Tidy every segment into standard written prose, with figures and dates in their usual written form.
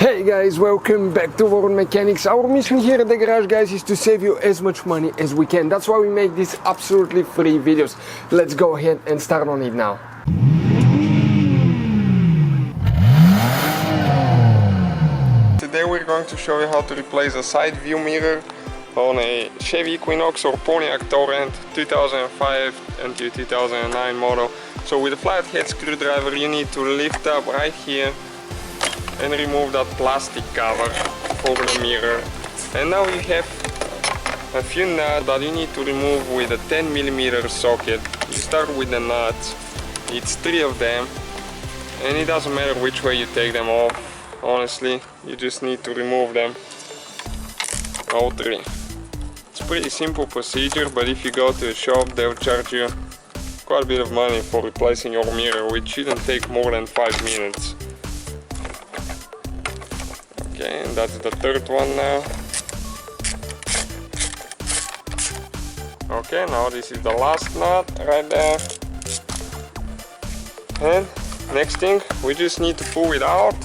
Hey guys, welcome back to World Mechanics. Our mission here at the garage, guys, is to save you as much money as we can. That's why we make these absolutely free videos. Let's go ahead and start on it now. Today we're going to show you how to replace a side view mirror on a Chevy Equinox or Pontiac Torrent 2005 until 2009 model. So with a flathead screwdriver you need to lift up right here and remove that plastic cover for the mirror. And now you have a few nuts that you need to remove with a 10mm socket. You start with the nuts, it's 3 of them, and it doesn't matter which way you take them off, honestly, you just need to remove them, all 3. It's a pretty simple procedure, but if you go to a shop they'll charge you quite a bit of money for replacing your mirror, which shouldn't take more than 5 minutes. Okay, and that's the 3rd one now. Okay, now this is the last nut right there. And next thing, we just need to pull it out.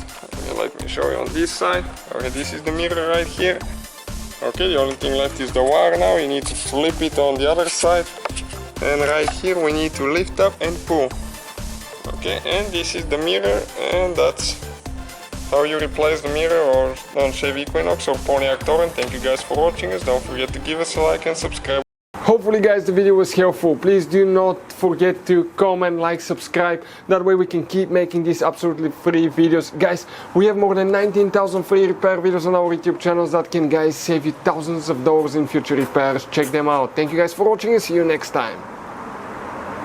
Let me show you on this side. Okay, this is the mirror right here. Okay, the only thing left is the wire now. You need to flip it on the other side. And right here we need to lift up and pull. Okay, and this is the mirror, and that's how you replace the mirror or on Chevy Equinox or Pontiac Torrent. Thank you guys for watching us. Don't forget to give us a like and subscribe. Hopefully guys the video was helpful. Please do not forget to comment, like, subscribe. That way we can keep making these absolutely free videos. Guys, we have more than 19,000 free repair videos on our YouTube channels that can, guys, save you thousands of dollars in future repairs. Check them out. Thank you guys for watching and see you next time.